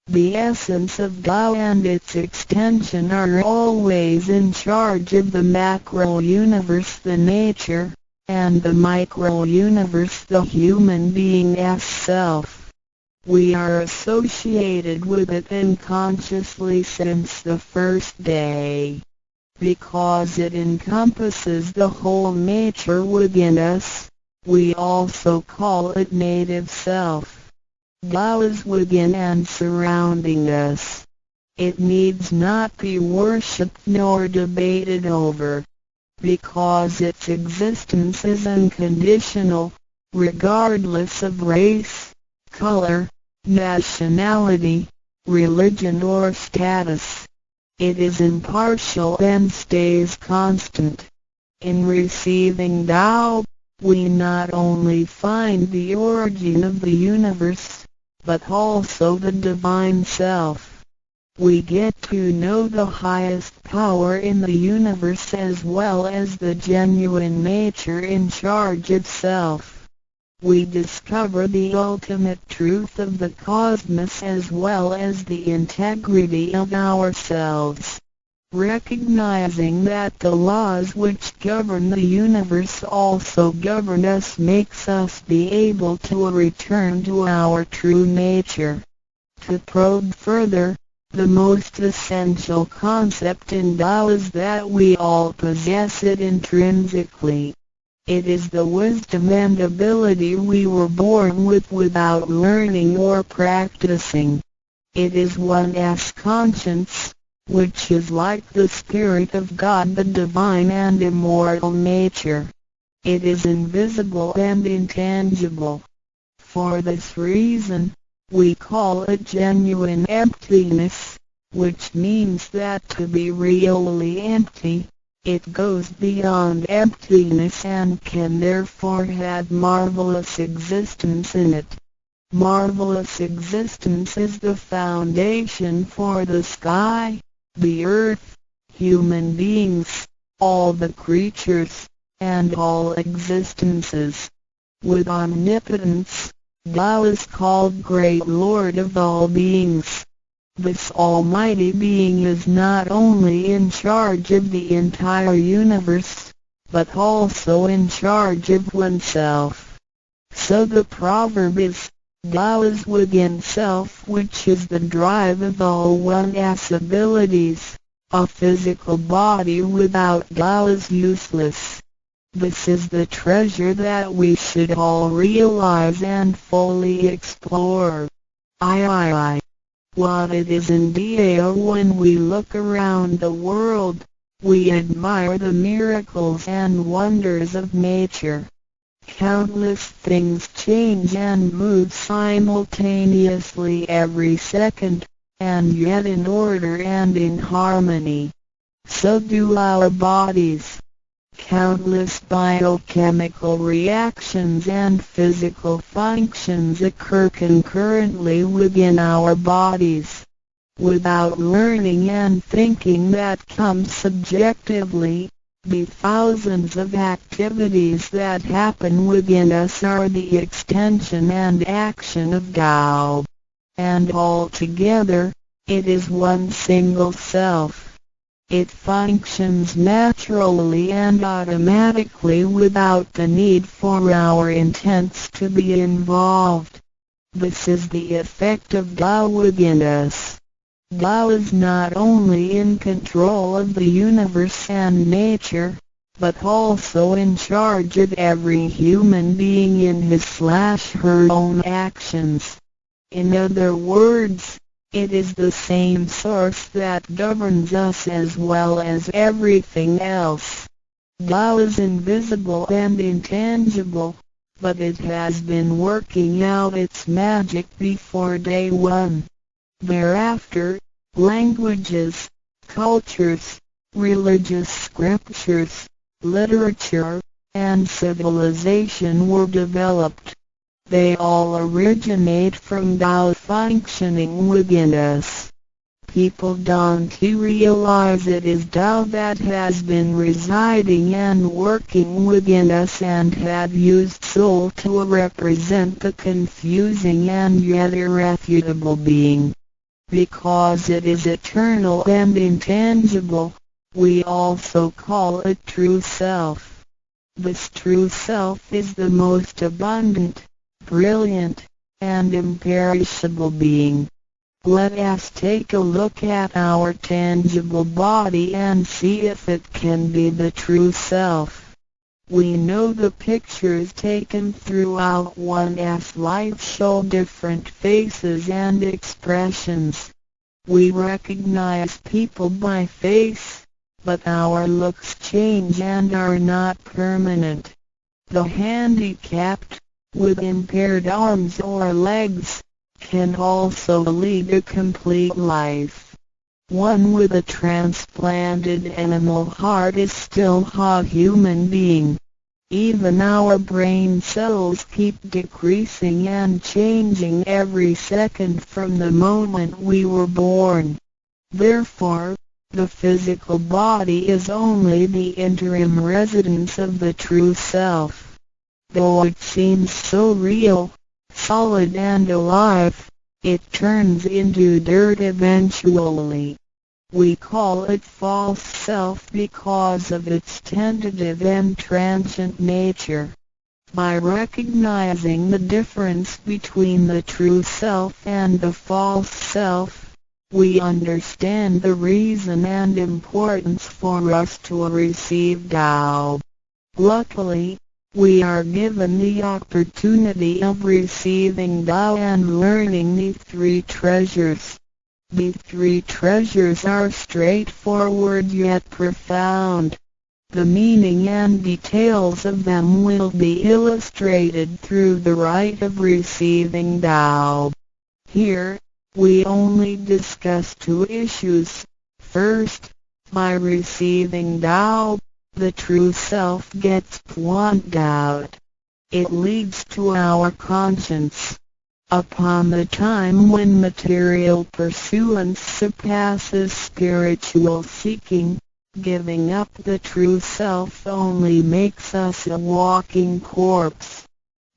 The essence of Tao and its extension are always in charge of the macro-universe, the nature, and the micro-universe, the human being's self. We are associated with it unconsciously since the first day. Because it encompasses the whole nature within us, we also call it native self. Tao is within and surrounding us. It needs not be worshipped nor debated over, because its existence is unconditional, regardless of race, color, nationality, religion or status. It is impartial and stays constant. In receiving Tao, we not only find the origin of the universe, but also the Divine Self. We get to know the highest power in the universe as well as the genuine nature in charge of self. We discover the ultimate truth of the cosmos as well as the integrity of ourselves. Recognizing that the laws which govern the universe also govern us makes us be able to return to our true nature. To probe further, the most essential concept in Tao is that we all possess it intrinsically. It is the wisdom and ability we were born with without learning or practicing. It is one's conscience, which is like the Spirit of God, the divine and immortal nature. It is invisible and intangible. For this reason, we call it genuine emptiness, which means that to be really empty, it goes beyond emptiness and can therefore have marvelous existence in it. Marvelous existence is the foundation for the sky, the earth, human beings, all the creatures, and all existences. With omnipotence, Tao is called Great Lord of all beings. This almighty being is not only in charge of the entire universe, but also in charge of oneself. So the proverb is, Tao is within self, which is the drive of all one's abilities. A physical body without Tao is useless. This is the treasure that we should all realize and fully explore. What it is indeed when we look around the world, we admire the miracles and wonders of nature. Countless things change and move simultaneously every second, and yet in order and in harmony. So do our bodies. Countless biochemical reactions and physical functions occur concurrently within our bodies. Without learning and thinking that comes subjectively, the thousands of activities that happen within us are the extension and action of Tao. And altogether, it is one single self. It functions naturally and automatically without the need for our intents to be involved. This is the effect of Tao within us. Tao is not only in control of the universe and nature, but also in charge of every human being in his/her own actions. In other words, it is the same source that governs us as well as everything else. Tao is invisible and intangible, but it has been working out its magic before day one. Thereafter, languages, cultures, religious scriptures, literature, and civilization were developed. They all originate from Tao functioning within us. People don't realize it is Tao that has been residing and working within us and have used soul to represent the confusing and yet irrefutable being. Because it is eternal and intangible, we also call it true self. This true self is the most abundant, brilliant, and imperishable being. Let us take a look at our tangible body and see if it can be the true self. We know the pictures taken throughout one's life show different faces and expressions. We recognize people by face, but our looks change and are not permanent. The handicapped, with impaired arms or legs, can also lead a complete life. One with a transplanted animal heart is still a human being. Even our brain cells keep decreasing and changing every second from the moment we were born. Therefore, the physical body is only the interim residence of the true self. Though it seems so real, solid and alive, it turns into dirt eventually. We call it false self because of its tentative and transient nature. By recognizing the difference between the true self and the false self, we understand the reason and importance for us to receive Tao. Luckily, we are given the opportunity of receiving Tao and learning the three treasures. The three treasures are straightforward yet profound. The meaning and details of them will be illustrated through the rite of receiving Tao. Here, we only discuss two issues. First, by receiving Tao, the true self gets blotted out. It leads to our conscience. Upon the time when material pursuance surpasses spiritual seeking, giving up the true self only makes us a walking corpse.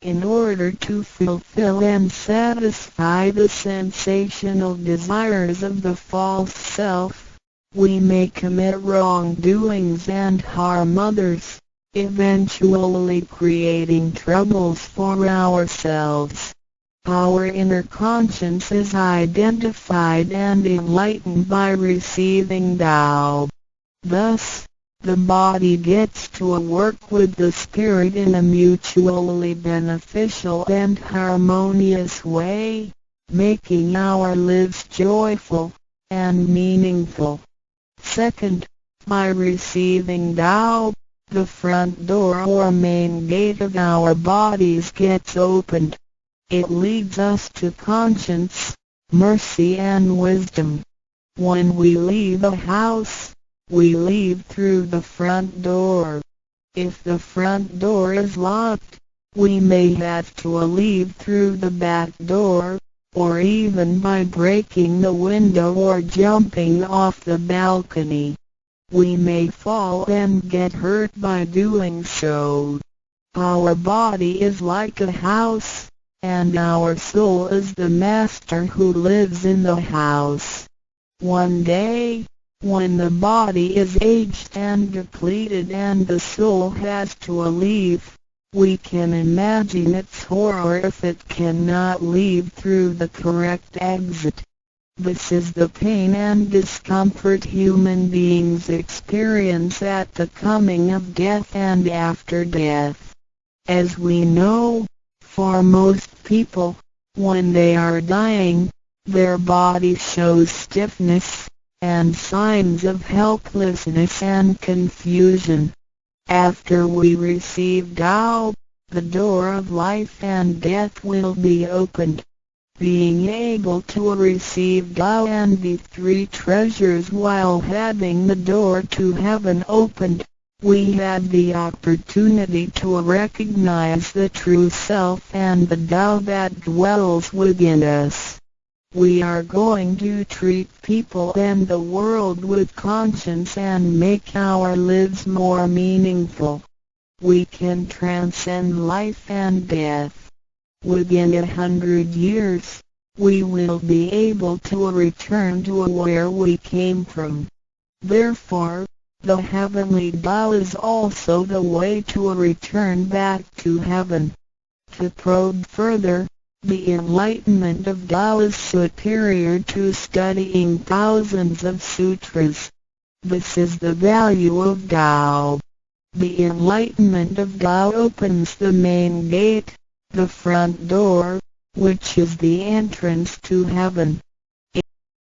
In order to fulfill and satisfy the sensational desires of the false self, we may commit wrongdoings and harm others, eventually creating troubles for ourselves. Our inner conscience is identified and enlightened by receiving Tao. Thus, the body gets to work with the spirit in a mutually beneficial and harmonious way, making our lives joyful and meaningful. Second, by receiving Tao, the front door or main gate of our bodies gets opened. It leads us to conscience, mercy and wisdom. When we leave a house, we leave through the front door. If the front door is locked, we may have to leave through the back door, or even by breaking the window or jumping off the balcony. We may fall and get hurt by doing so. Our body is like a house, and our soul is the master who lives in the house. One day, when the body is aged and depleted and the soul has to leave, we can imagine its horror if it cannot leave through the correct exit. This is the pain and discomfort human beings experience at the coming of death and after death. As we know, for most people, when they are dying, their body shows stiffness and signs of helplessness and confusion. After we receive Tao, the door of life and death will be opened. Being able to receive Tao and the three treasures while having the door to heaven opened, we have the opportunity to recognize the true self and the Tao that dwells within us. We are going to treat people and the world with conscience and make our lives more meaningful. We can transcend life and death. Within 100 years, we will be able to return to where we came from. Therefore, the heavenly Tao is also the way to return back to heaven. To probe further, the enlightenment of Tao is superior to studying thousands of sutras. This is the value of Tao. The enlightenment of Tao opens the main gate, the front door, which is the entrance to heaven.